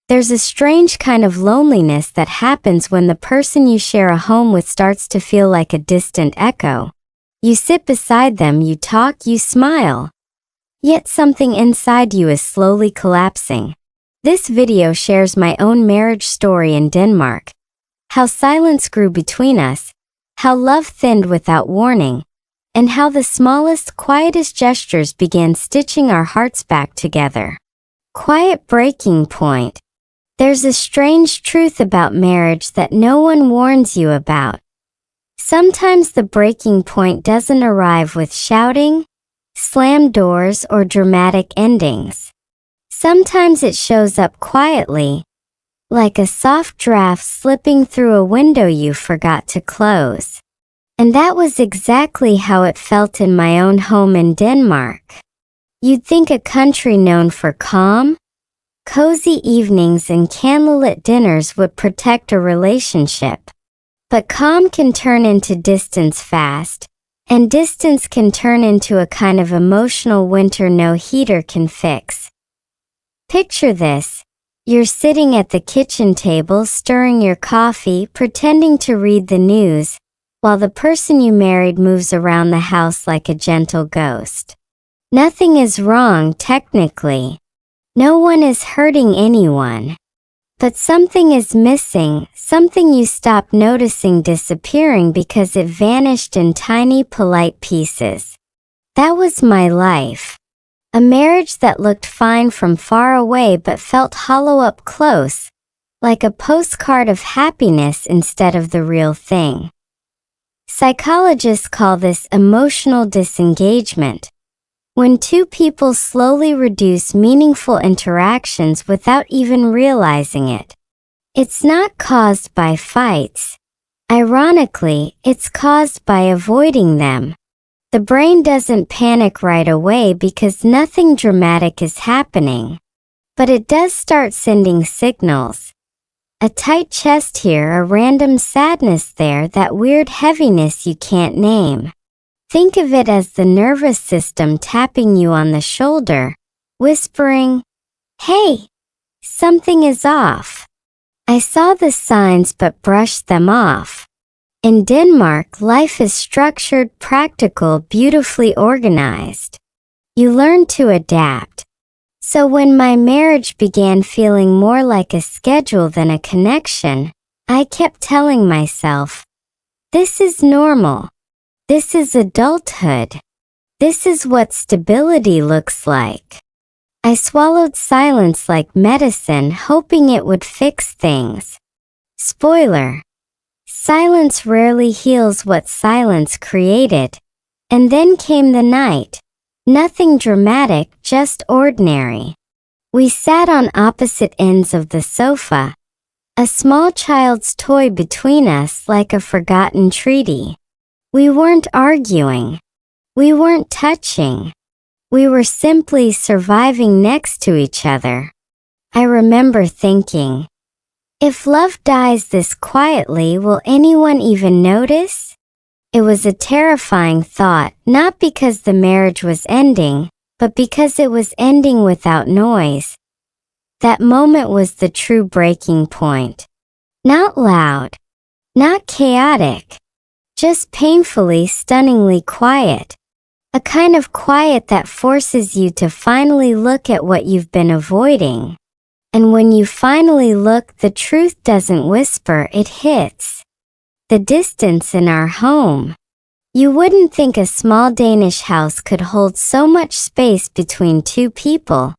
There's a strange kind of loneliness that happens when the person you share a home with starts to feel like a distant echo. You sit beside them, you talk, you smile. Yet something inside you is slowly collapsing. This video shares my own marriage story in Denmark. How silence grew between us, how love thinned without warning, and how the smallest, quietest gestures began stitching our hearts back together. Quiet breaking point. There's a strange truth about marriage that no one warns you about. Sometimes the breaking point doesn't arrive with shouting, slammed doors, or dramatic endings. Sometimes it shows up quietly, like a soft draft slipping through a window you forgot to close. And that was exactly how it felt in my own home in Denmark. You'd think a country known for calm, cozy evenings and candlelit dinners would protect a relationship. But calm can turn into distance fast, and distance can turn into a kind of emotional winter no heater can fix. Picture this. You're sitting at the kitchen table stirring your coffee, pretending to read the news, while the person you married moves around the house like a gentle ghost. Nothing is wrong technically. No one is hurting anyone. But something is missing, something you stop noticing disappearing because it vanished in tiny, polite pieces. That was my life. A marriage that looked fine from far away but felt hollow up close, like a postcard of happiness instead of the real thing. Psychologists call this emotional disengagement, when two people slowly reduce meaningful interactions without even realizing it. It's not caused by fights. Ironically, it's caused by avoiding them. The brain doesn't panic right away because nothing dramatic is happening. But it does start sending signals. A tight chest here, a random sadness there, that weird heaviness you can't name. Think of it as the nervous system tapping you on the shoulder, whispering, "Hey, something is off." I saw the signs but brushed them off. In Denmark, life is structured, practical, beautifully organized. You learn to adapt. So when my marriage began feeling more like a schedule than a connection, I kept telling myself, this is normal. This is adulthood. This is what stability looks like. I swallowed silence like medicine, hoping it would fix things. Spoiler: silence rarely heals what silence created. And then came the night. Nothing dramatic, just ordinary. We sat on opposite ends of the sofa, a small child's toy between us like a forgotten treaty. We weren't arguing. We weren't touching. We were simply surviving next to each other. I remember thinking, if love dies this quietly, will anyone even notice? It was a terrifying thought, not because the marriage was ending, but because it was ending without noise. That moment was the true breaking point. Not loud, not chaotic, just painfully, stunningly quiet. A kind of quiet that forces you to finally look at what you've been avoiding. And when you finally look, the truth doesn't whisper, it hits. The distance in our home. You wouldn't think a small Danish house could hold so much space between two people.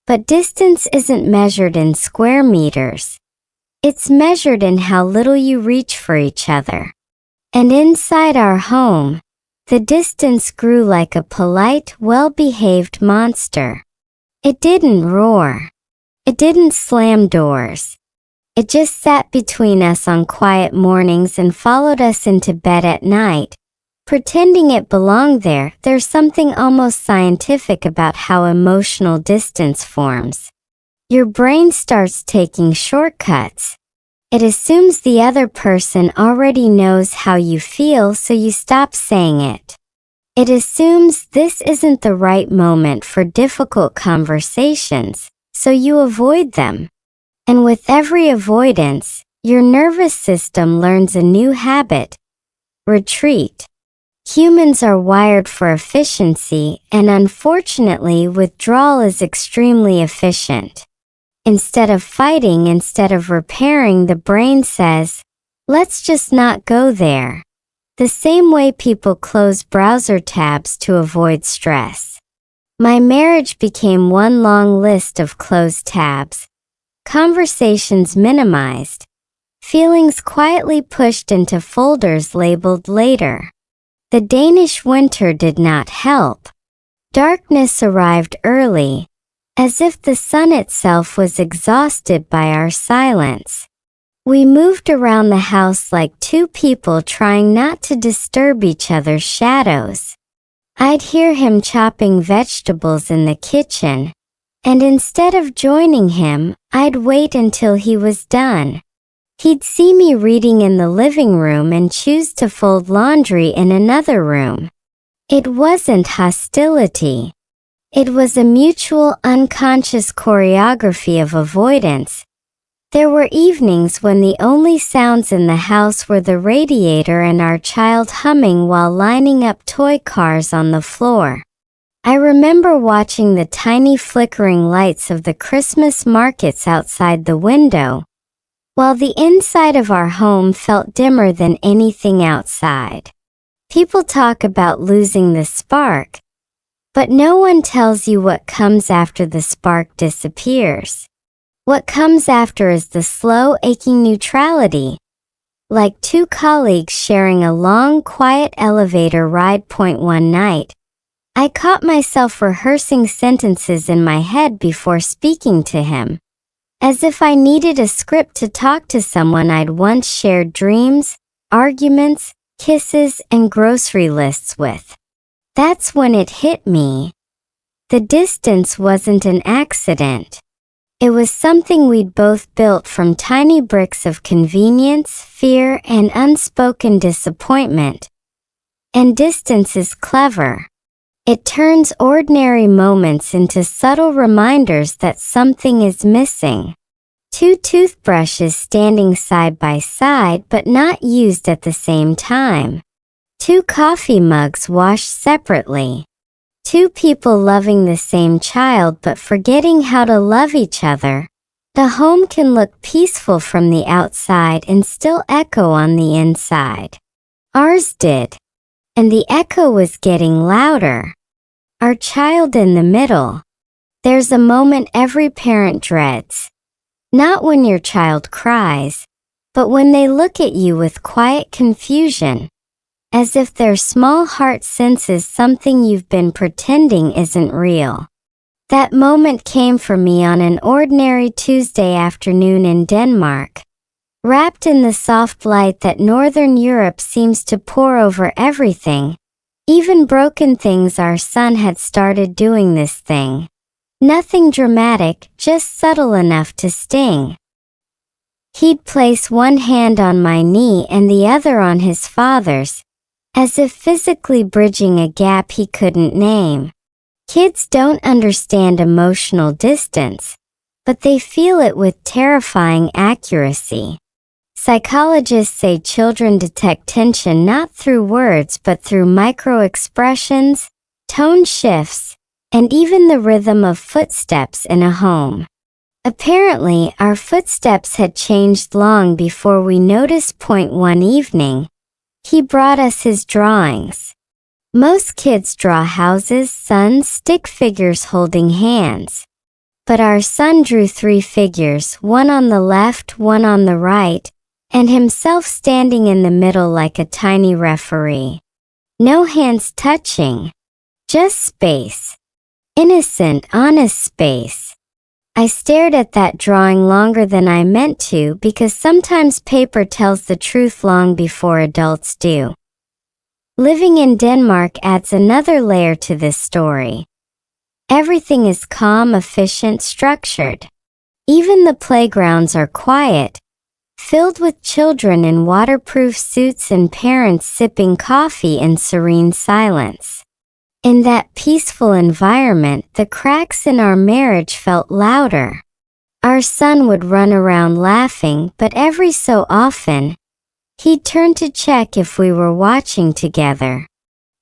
But distance isn't measured in square meters. It's measured in how little you reach for each other. And inside our home, the distance grew like a polite, well-behaved monster. It didn't roar. It didn't slam doors. It just sat between us on quiet mornings and followed us into bed at night, pretending it belonged there. There's something almost scientific about how emotional distance forms. Your brain starts taking shortcuts. It assumes the other person already knows how you feel, so you stop saying it. It assumes this isn't the right moment for difficult conversations, so you avoid them. And with every avoidance, your nervous system learns a new habit: retreat. Humans are wired for efficiency, and unfortunately, withdrawal is extremely efficient. Instead of fighting, instead of repairing, the brain says, let's just not go there. The same way people close browser tabs to avoid stress. My marriage became one long list of closed tabs, conversations minimized, feelings quietly pushed into folders labeled later. The Danish winter did not help. Darkness arrived early, as if the sun itself was exhausted by our silence. We moved around the house like two people trying not to disturb each other's shadows. I'd hear him chopping vegetables in the kitchen, and instead of joining him, I'd wait until he was done. He'd see me reading in the living room and choose to fold laundry in another room. It wasn't hostility. It was a mutual unconscious choreography of avoidance. There were evenings when the only sounds in the house were the radiator and our child humming while lining up toy cars on the floor. I remember watching the tiny flickering lights of the Christmas markets outside the window, while the inside of our home felt dimmer than anything outside. People talk about losing the spark, but no one tells you what comes after the spark disappears. What comes after is the slow, aching neutrality. Like two colleagues sharing a long, quiet elevator ride. One night, I caught myself rehearsing sentences in my head before speaking to him, as if I needed a script to talk to someone I'd once shared dreams, arguments, kisses, and grocery lists with. That's when it hit me. The distance wasn't an accident. It was something we'd both built from tiny bricks of convenience, fear, and unspoken disappointment. And distance is clever. It turns ordinary moments into subtle reminders that something is missing. Two toothbrushes standing side by side but not used at the same time. Two coffee mugs washed separately. Two people loving the same child but forgetting how to love each other. The home can look peaceful from the outside and still echo on the inside. Ours did. And the echo was getting louder. Our child in the middle. There's a moment every parent dreads. Not when your child cries, but when they look at you with quiet confusion, as if their small heart senses something you've been pretending isn't real. That moment came for me on an ordinary Tuesday afternoon in Denmark, wrapped in the soft light that Northern Europe seems to pour over everything. Even broken things. Our son had started doing this thing. Nothing dramatic, just subtle enough to sting. He'd place one hand on my knee and the other on his father's, as if physically bridging a gap he couldn't name. Kids don't understand emotional distance, but they feel it with terrifying accuracy. Psychologists say children detect tension not through words but through micro-expressions, tone shifts, and even the rhythm of footsteps in a home. Apparently, our footsteps had changed long before we noticed. One evening, he brought us his drawings. Most kids draw houses, suns, stick figures holding hands. But our son drew 3 figures, one on the left, one on the right, and himself standing in the middle like a tiny referee. No hands touching. Just space. Innocent, honest space. I stared at that drawing longer than I meant to because sometimes paper tells the truth long before adults do. Living in Denmark adds another layer to this story. Everything is calm, efficient, structured. Even the playgrounds are quiet, filled with children in waterproof suits and parents sipping coffee in serene silence. In that peaceful environment, the cracks in our marriage felt louder. Our son would run around laughing, but every so often, he'd turn to check if we were watching together.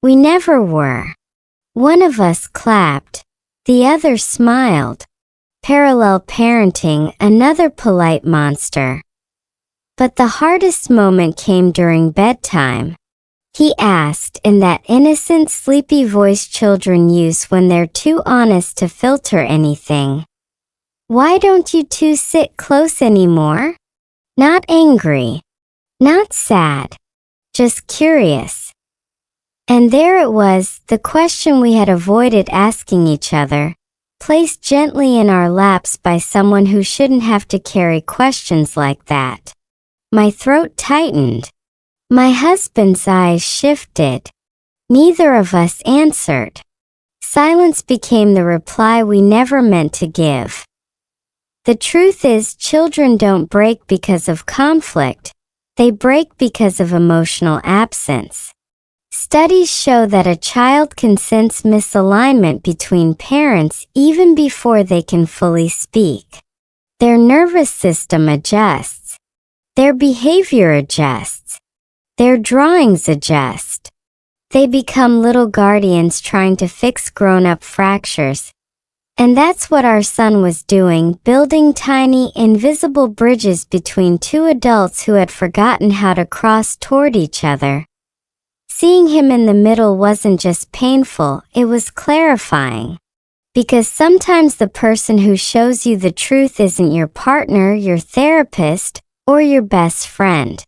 We never were. One of us clapped, the other smiled. Parallel parenting, another polite monster. But the hardest moment came during bedtime. He asked in that innocent, sleepy voice children use when they're too honest to filter anything. Why don't you two sit close anymore? Not angry. Not sad. Just curious. And there it was, the question we had avoided asking each other, placed gently in our laps by someone who shouldn't have to carry questions like that. My throat tightened. My husband's eyes shifted. Neither of us answered. Silence became the reply we never meant to give. The truth is, children don't break because of conflict. They break because of emotional absence. Studies show that a child can sense misalignment between parents even before they can fully speak. Their nervous system adjusts. Their behavior adjusts. Their drawings adjust. They become little guardians trying to fix grown-up fractures. And that's what our son was doing, building tiny, invisible bridges between two adults who had forgotten how to cross toward each other. Seeing him in the middle wasn't just painful, it was clarifying. Because sometimes the person who shows you the truth isn't your partner, your therapist, or your best friend.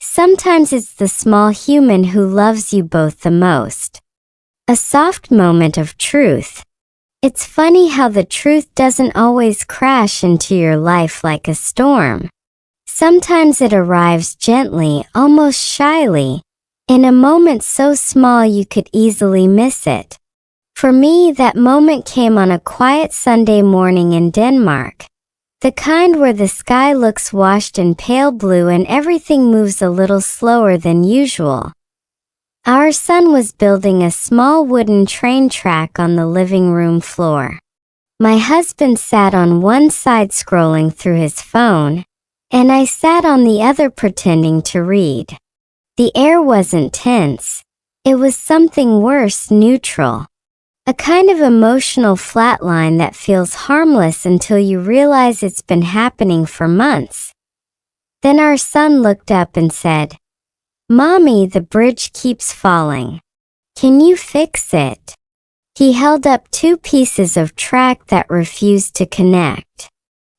Sometimes it's the small human who loves you both the most. A soft moment of truth. It's funny how the truth doesn't always crash into your life like a storm. Sometimes it arrives gently, almost shyly, in a moment so small you could easily miss it. For me, that moment came on a quiet Sunday morning in Denmark. The kind where the sky looks washed in pale blue and everything moves a little slower than usual. Our son was building a small wooden train track on the living room floor. My husband sat on one side scrolling through his phone, and I sat on the other pretending to read. The air wasn't tense. It was something worse, neutral. A kind of emotional flatline that feels harmless until you realize it's been happening for months. Then our son looked up and said, "Mommy, the bridge keeps falling. Can you fix it?" He held up two pieces of track that refused to connect.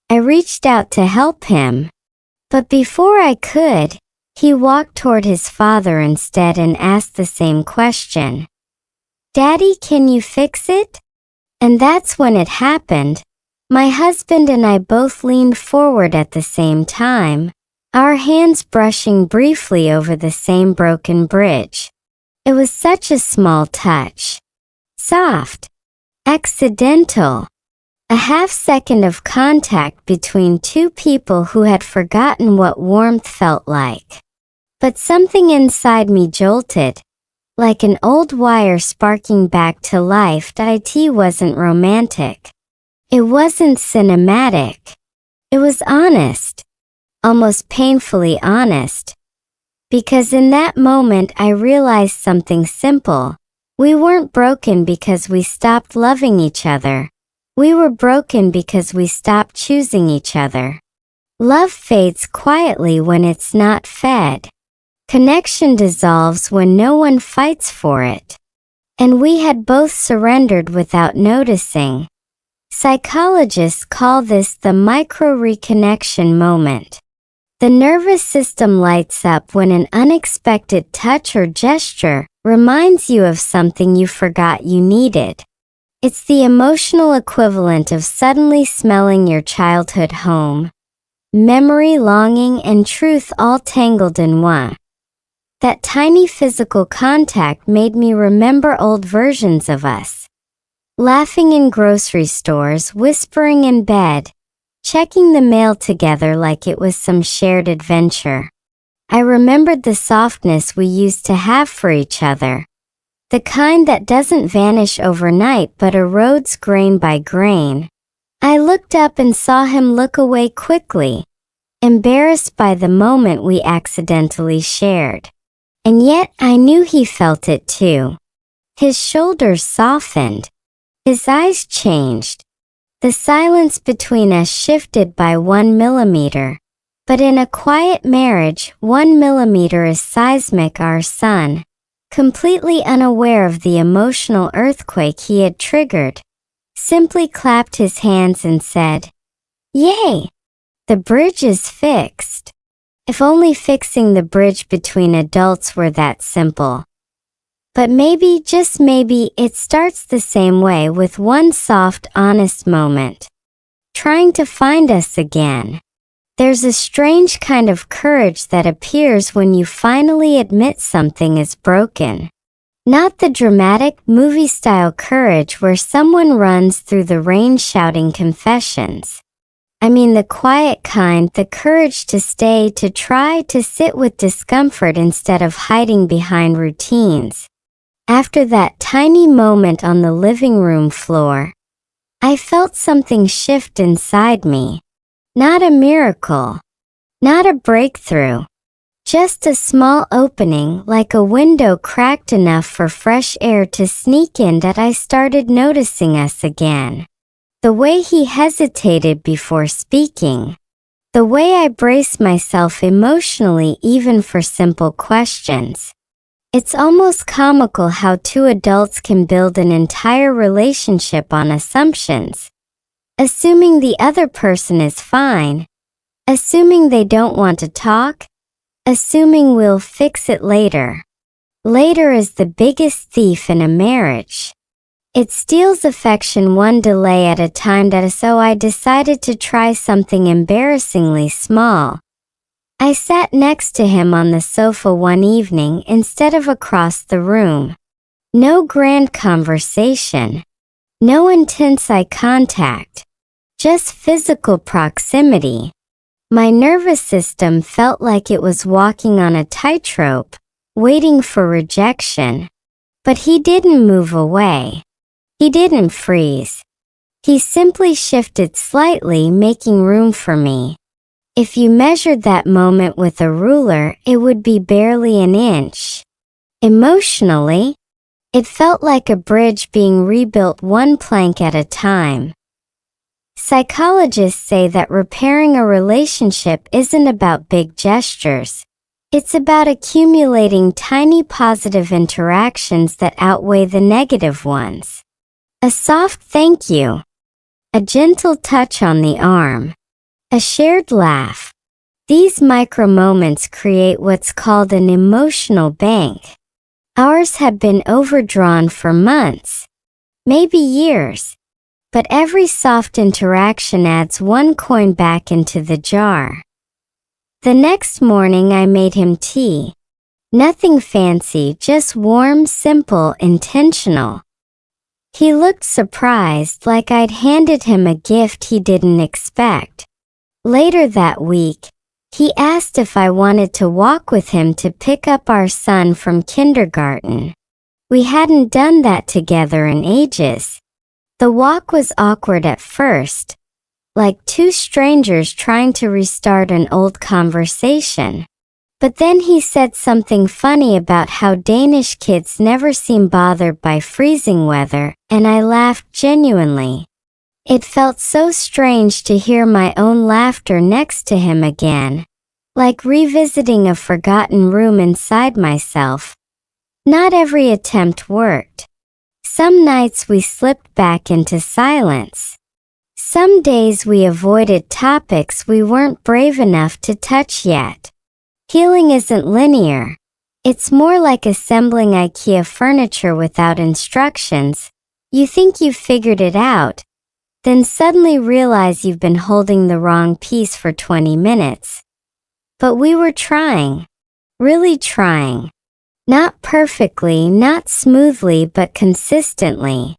I reached out to help him. But before I could, he walked toward his father instead and asked the same question. "Daddy, can you fix it?" And that's when it happened. My husband and I both leaned forward at the same time, our hands brushing briefly over the same broken bridge. It was such a small touch. Soft. Accidental. A half-second of contact between two people who had forgotten what warmth felt like. But something inside me jolted. Like an old wire sparking back to life. It wasn't romantic. It wasn't cinematic. It was honest. Almost painfully honest. Because in that moment I realized something simple. We weren't broken because we stopped loving each other. We were broken because we stopped choosing each other. Love fades quietly when it's not fed. Connection dissolves when no one fights for it. And we had both surrendered without noticing. Psychologists call this the micro-reconnection moment. The nervous system lights up when an unexpected touch or gesture reminds you of something you forgot you needed. It's the emotional equivalent of suddenly smelling your childhood home. Memory, longing, and truth all tangled in one. That tiny physical contact made me remember old versions of us. Laughing in grocery stores, whispering in bed, checking the mail together like it was some shared adventure. I remembered the softness we used to have for each other. The kind that doesn't vanish overnight but erodes grain by grain. I looked up and saw him look away quickly, embarrassed by the moment we accidentally shared. And yet I knew he felt it too. His shoulders softened. His eyes changed. The silence between us shifted by 1 millimeter. But in a quiet marriage, 1 millimeter is seismic. Our son, completely unaware of the emotional earthquake he had triggered, simply clapped his hands and said, "Yay! The bridge is fixed." If only fixing the bridge between adults were that simple. But maybe, just maybe, it starts the same way, with one soft, honest moment, trying to find us again. There's a strange kind of courage that appears when you finally admit something is broken. Not the dramatic, movie-style courage where someone runs through the rain shouting confessions. I mean the quiet kind, the courage to stay, to try, to sit with discomfort instead of hiding behind routines. After that tiny moment on the living room floor, I felt something shift inside me. Not a miracle, not a breakthrough, just a small opening, like a window cracked enough for fresh air to sneak in, that I started noticing us again. The way he hesitated before speaking. The way I brace myself emotionally even for simple questions. It's almost comical how two adults can build an entire relationship on assumptions. Assuming the other person is fine. Assuming they don't want to talk. Assuming we'll fix it later. Later is the biggest thief in a marriage. It steals affection one delay at a time. So I decided to try something embarrassingly small. I sat next to him on the sofa one evening instead of across the room. No grand conversation. No intense eye contact. Just physical proximity. My nervous system felt like it was walking on a tightrope, waiting for rejection. But he didn't move away. He didn't freeze. He simply shifted slightly, making room for me. If you measured that moment with a ruler, it would be barely an inch. Emotionally, it felt like a bridge being rebuilt one plank at a time. Psychologists say that repairing a relationship isn't about big gestures. It's about accumulating tiny positive interactions that outweigh the negative ones. A soft thank you. A gentle touch on the arm. A shared laugh. These micro moments create what's called an emotional bank. Ours had been overdrawn for months, maybe years. But every soft interaction adds one coin back into the jar. The next morning I made him tea. Nothing fancy, just warm, simple, intentional. He looked surprised, like I'd handed him a gift he didn't expect. Later that week, he asked if I wanted to walk with him to pick up our son from kindergarten. We hadn't done that together in ages. The walk was awkward at first, like two strangers trying to restart an old conversation. But then he said something funny about how Danish kids never seem bothered by freezing weather, and I laughed genuinely. It felt so strange to hear my own laughter next to him again, like revisiting a forgotten room inside myself. Not every attempt worked. Some nights we slipped back into silence. Some days we avoided topics we weren't brave enough to touch yet. Healing isn't linear. It's more like assembling IKEA furniture without instructions. You think you've figured it out, then suddenly realize you've been holding the wrong piece for 20 minutes. But we were trying. Really trying. Not perfectly, not smoothly, but consistently.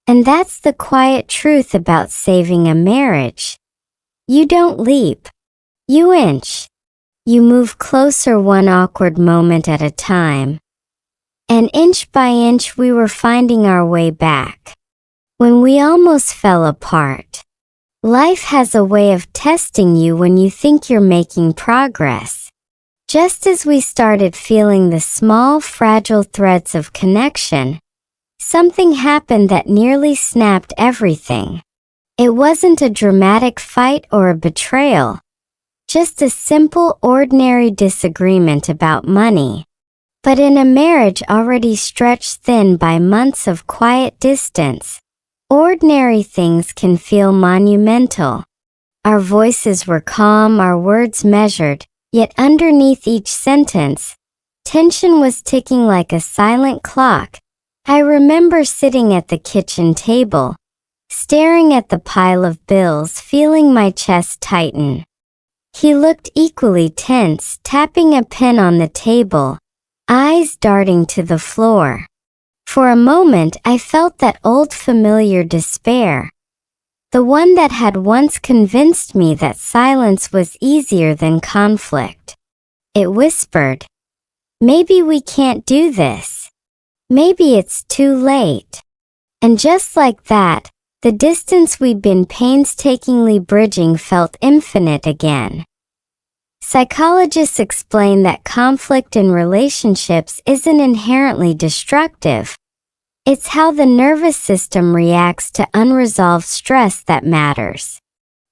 And that's the quiet truth about saving a marriage. You don't leap. You inch. You move closer one awkward moment at a time. And inch by inch we were finding our way back. When we almost fell apart, Life has a way of testing you when you think you're making progress. Just as we started feeling the small, fragile threads of connection, something happened that nearly snapped everything. It wasn't a dramatic fight or a betrayal, just a simple, ordinary disagreement about money. But in a marriage already stretched thin by months of quiet distance, ordinary things can feel monumental. Our voices were calm, our words measured, yet underneath each sentence, tension was ticking like a silent clock. I remember sitting at the kitchen table, staring at the pile of bills, feeling my chest tighten. He looked equally tense, tapping a pen on the table, eyes darting to the floor. For a moment I felt that old familiar despair, the one that had once convinced me that silence was easier than conflict. It whispered, "Maybe we can't do this. Maybe it's too late." And just like that, the distance we'd been painstakingly bridging felt infinite again. Psychologists explain that conflict in relationships isn't inherently destructive. It's how the nervous system reacts to unresolved stress that matters.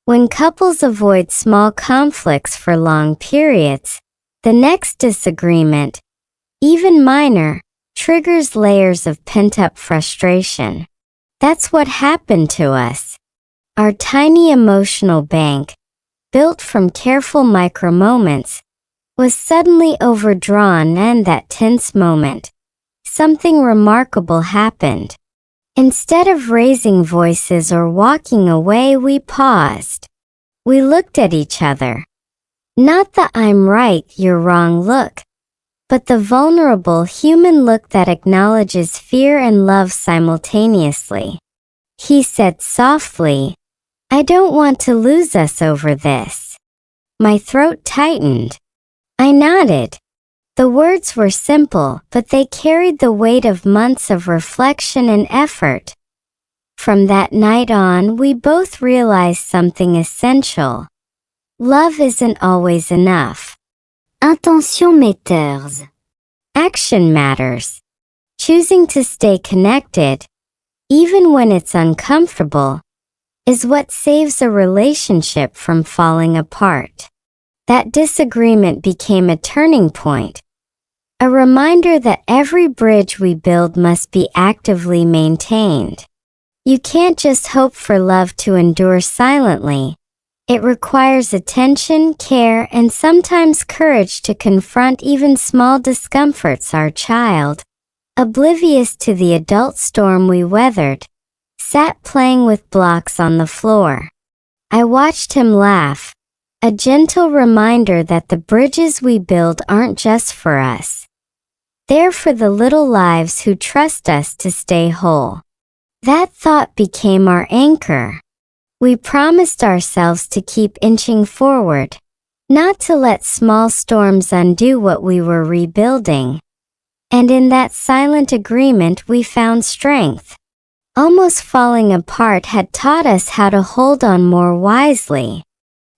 When couples avoid small conflicts for long periods, the next disagreement, even minor, triggers layers of pent-up frustration. That's what happened to us. Our tiny emotional bank, built from careful micro-moments, was suddenly overdrawn, and that tense moment, something remarkable happened. Instead of raising voices or walking away, we paused. We looked at each other. Not the "I'm right, you're wrong" look, but the vulnerable human look that acknowledges fear and love simultaneously. He said softly, "I don't want to lose us over this." My throat tightened. I nodded. The words were simple, but they carried the weight of months of reflection and effort. From that night on, we both realized something essential. Love isn't always enough. Intention matters. Action matters. Choosing to stay connected, even when it's uncomfortable, is what saves a relationship from falling apart. That disagreement became a turning point. A reminder that every bridge we build must be actively maintained. You can't just hope for love to endure silently. It requires attention, care, and sometimes courage to confront even small discomforts. Our child, oblivious to the adult storm we weathered, sat playing with blocks on the floor. I watched him laugh, a gentle reminder that the bridges we build aren't just for us. They're for the little lives who trust us to stay whole. That thought became our anchor. We promised ourselves to keep inching forward, not to let small storms undo what we were rebuilding. And in that silent agreement we found strength. Almost falling apart had taught us how to hold on more wisely.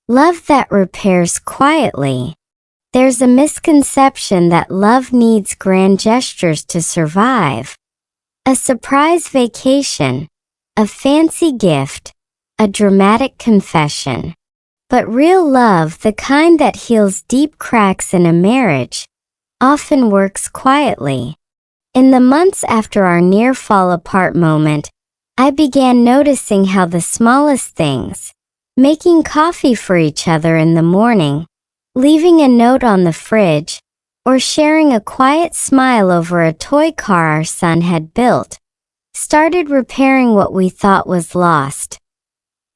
Love that repairs quietly. There's a misconception that love needs grand gestures to survive. A surprise vacation, a fancy gift, a dramatic confession. But real love, the kind that heals deep cracks in a marriage, often works quietly. In the months after our near fall apart moment, I began noticing how the smallest things, making coffee for each other in the morning, leaving a note on the fridge, or sharing a quiet smile over a toy car our son had built, started repairing what we thought was lost.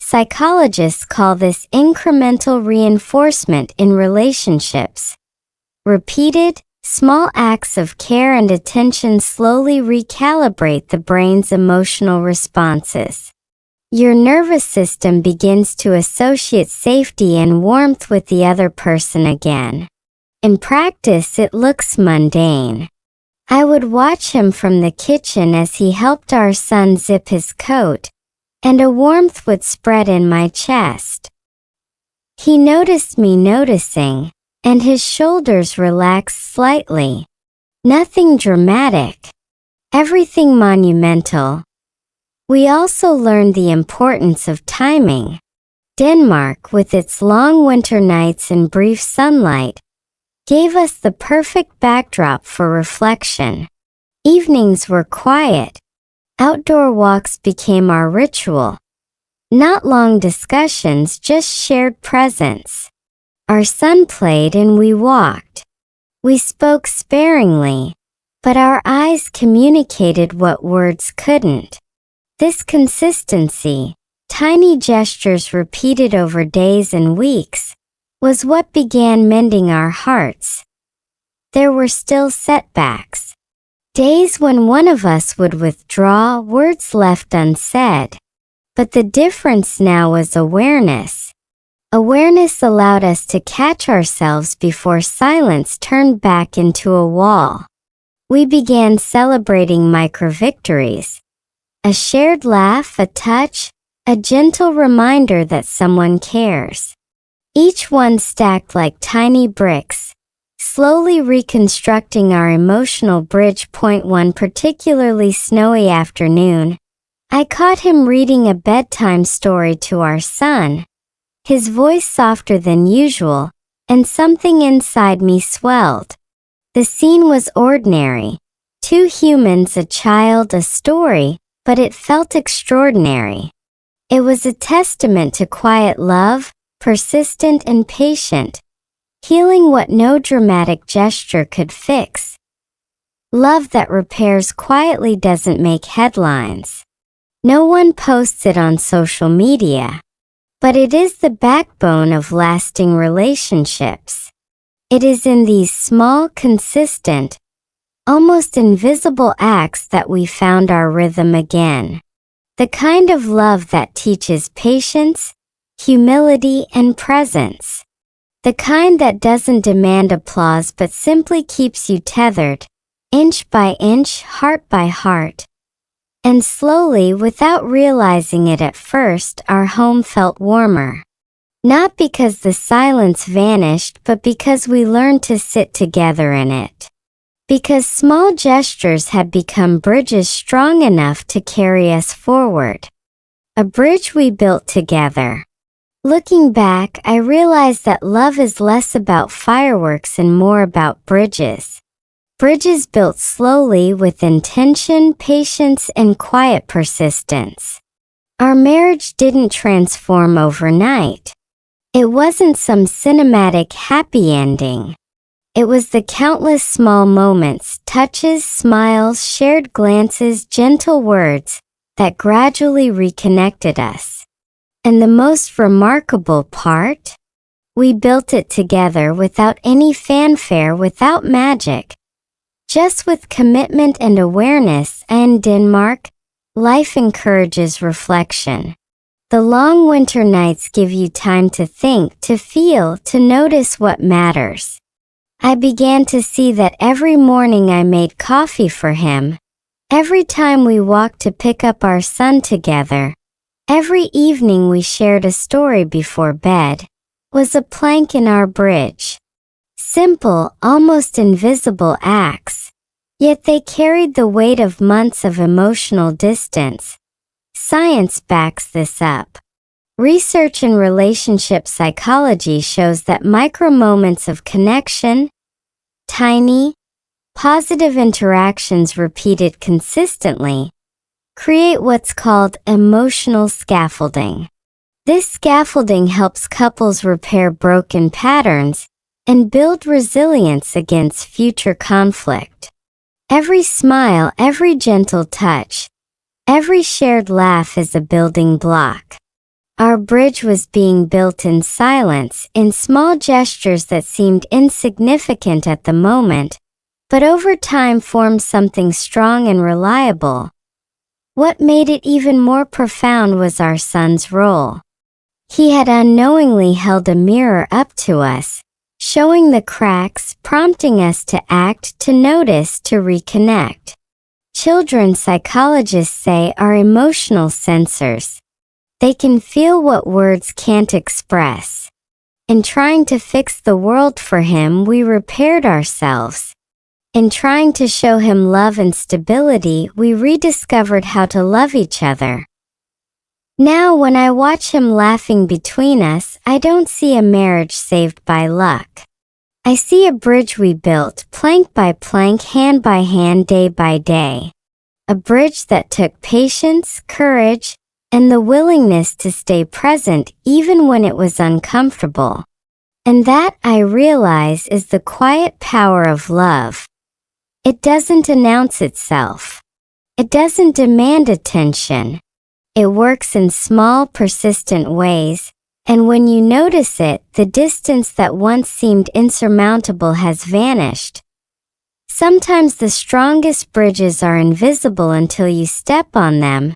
Psychologists call this incremental reinforcement in relationships. Repeated, small acts of care and attention slowly recalibrate the brain's emotional responses. Your nervous system begins to associate safety and warmth with the other person again. In practice, it looks mundane. I would watch him from the kitchen as he helped our son zip his coat, and a warmth would spread in my chest. He noticed me noticing, and his shoulders relaxed slightly. Nothing dramatic. Everything monumental. We also learned the importance of timing. Denmark, with its long winter nights and brief sunlight, gave us the perfect backdrop for reflection. Evenings were quiet. Outdoor walks became our ritual. Not long discussions, just shared presence. Our son played and we walked. We spoke sparingly, but our eyes communicated what words couldn't. This consistency, tiny gestures repeated over days and weeks, was what began mending our hearts. There were still setbacks. Days when one of us would withdraw, words left unsaid. But the difference now was awareness. Awareness allowed us to catch ourselves before silence turned back into a wall. We began celebrating micro-victories. A shared laugh, a touch, a gentle reminder that someone cares. Each one stacked like tiny bricks, slowly reconstructing our emotional bridge. One particularly snowy afternoon, I caught him reading a bedtime story to our son, his voice softer than usual, and something inside me swelled. The scene was ordinary. Two humans, a child, a story, but it felt extraordinary. It was a testament to quiet love, persistent and patient, healing what no dramatic gesture could fix. Love that repairs quietly doesn't make headlines. No one posts it on social media. But it is the backbone of lasting relationships. It is in these small, consistent, almost invisible acts that we found our rhythm again. The kind of love that teaches patience, humility, and presence. The kind that doesn't demand applause but simply keeps you tethered, inch by inch, heart by heart. And slowly, without realizing it at first, our home felt warmer. Not because the silence vanished, but because we learned to sit together in it. Because small gestures had become bridges strong enough to carry us forward. A bridge we built together. Looking back, I realized that love is less about fireworks and more about bridges. Bridges built slowly with intention, patience, and quiet persistence. Our marriage didn't transform overnight. It wasn't some cinematic happy ending. It was the countless small moments, touches, smiles, shared glances, gentle words that gradually reconnected us. And the most remarkable part? We built it together without any fanfare, without magic. Just with commitment and awareness. And Denmark, life encourages reflection. The long winter nights give you time to think, to feel, to notice what matters. I began to see that every morning I made coffee for him, every time we walked to pick up our son together, every evening we shared a story before bed, was a plank in our bridge. Simple, almost invisible acts, yet they carried the weight of months of emotional distance. Science backs this up. Research in relationship psychology shows that micro moments of connection, tiny, positive interactions repeated consistently, create what's called emotional scaffolding. This scaffolding helps couples repair broken patterns and build resilience against future conflict. Every smile, every gentle touch, every shared laugh is a building block. Our bridge was being built in silence, in small gestures that seemed insignificant at the moment, but over time formed something strong and reliable. What made it even more profound was our son's role. He had unknowingly held a mirror up to us, showing the cracks, prompting us to act, to notice, to reconnect. Children, psychologists say, are emotional sensors. They can feel what words can't express. In trying to fix the world for him, we repaired ourselves. In trying to show him love and stability, we rediscovered how to love each other. Now when I watch him laughing between us, I don't see a marriage saved by luck. I see a bridge we built, plank by plank, hand by hand, day by day. A bridge that took patience, courage, and the willingness to stay present even when it was uncomfortable. And that, I realize, is the quiet power of love. It doesn't announce itself. It doesn't demand attention. It works in small, persistent ways, and when you notice it, the distance that once seemed insurmountable has vanished. Sometimes the strongest bridges are invisible until you step on them,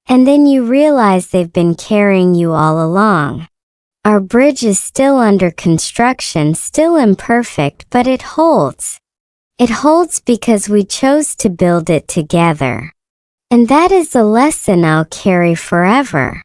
and then you realize they've been carrying you all along. Our bridge is still under construction, still imperfect, but it holds. It holds because we chose to build it together. And that is a lesson I'll carry forever.